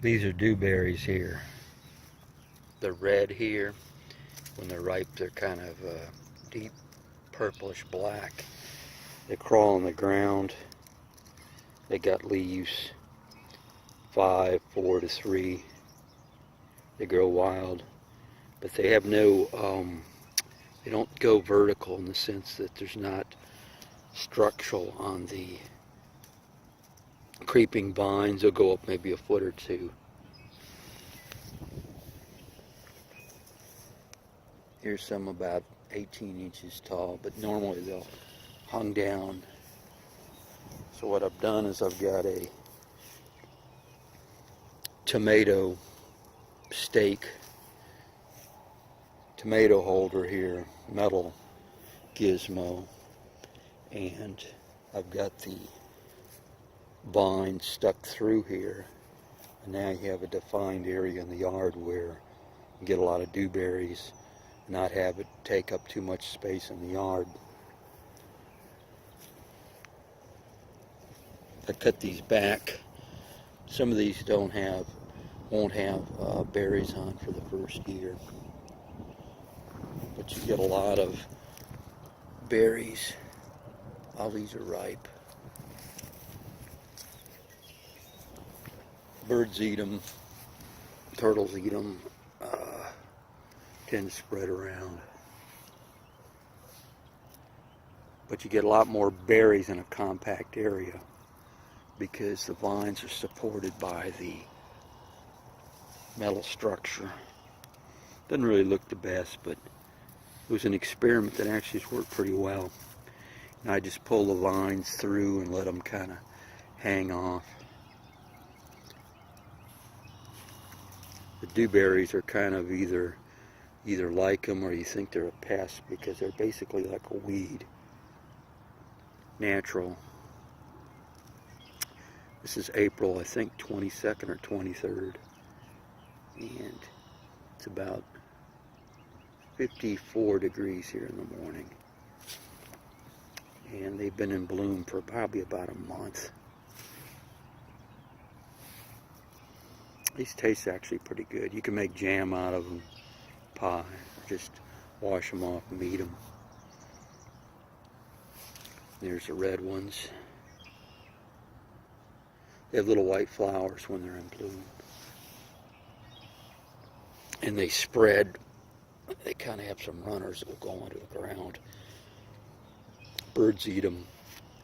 These are dewberries here. They're red here. When they're ripe, they're kind of deep purplish black. They crawl on the ground. They got leaves 5, 4 to 3. They grow wild, but they have no, they don't go vertical in the sense that there's not structural on the creeping vines. They'll go up maybe a foot or two. Here's some about 18 inches tall, but normally they'll hung down. So what I've done is I've got a tomato stake, tomato holder here, metal gizmo, and I've got the vine stuck through here, and now you have a defined area in the yard where you get a lot of dewberries, not have it take up too much space in the yard. I cut these back. Some of these won't have berries on for the first year, but you get a lot of berries. All these are ripe. Birds eat them, turtles eat them, tend to spread around. But you get a lot more berries in a compact area because the vines are supported by the metal structure. Doesn't really look the best, but it was an experiment that actually has worked pretty well. And I just pull the vines through and let them kind of hang off. The dewberries are kind of either like them or you think they're a pest because they're basically like a weed. Natural. This is April, I think 22nd or 23rd. And it's about 54 degrees here in the morning. And they've been in bloom for probably about a month. These taste actually pretty good. You can make jam out of them, pie, or just wash them off and eat them. There's the red ones. They have little white flowers when they're in bloom. And they spread. They kind of have some runners that will go onto the ground. Birds eat them,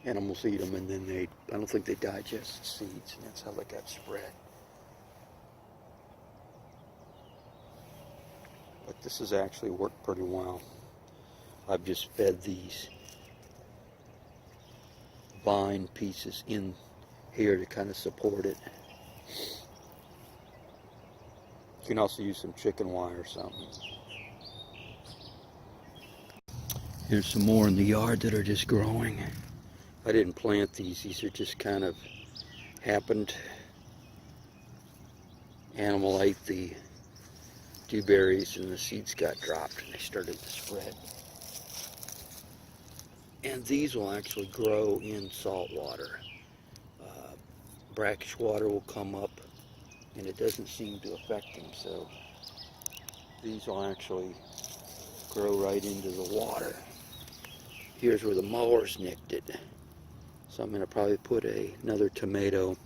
animals eat them, and then I don't think they digest the seeds, and that's how they got spread. But this has actually worked pretty well. I've just fed these vine pieces in here to kind of support it. You can also use some chicken wire or something. Here's some more in the yard that are just growing. I didn't plant these. These are just kind of happened. Animal ate the dewberries and the seeds got dropped and they started to spread. And these will actually grow in salt water. Brackish water will come up and it doesn't seem to affect them, so these will actually grow right into the water. Here's where the mowers nicked it. So I'm going to probably put another tomato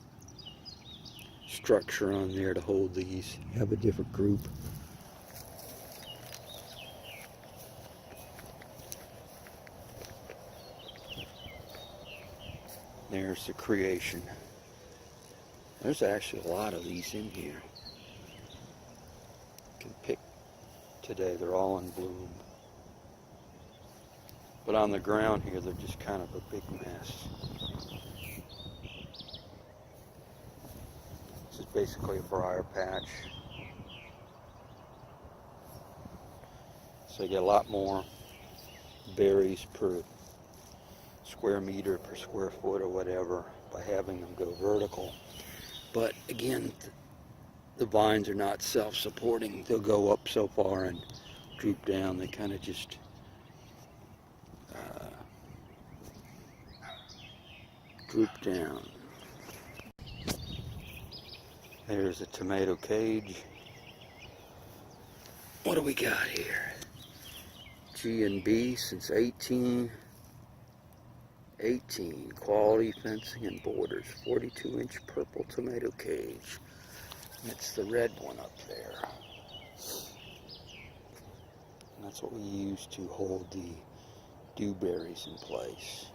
structure on there to hold these. Have a different group. There's the creation. There's actually a lot of these in here. You can pick today, they're all in bloom. But on the ground here, they're just kind of a big mess. This is basically a briar patch. So you get a lot more berries per square meter, per square foot or whatever by having them go vertical. But again, the vines are not self-supporting. They'll go up so far and droop down. They kind of just droop down. There's a tomato cage. What do we got here? G&B since 1818. Quality fencing and borders. 42-inch purple tomato cage. It's the red one up there. And that's what we use to hold the dewberries in place.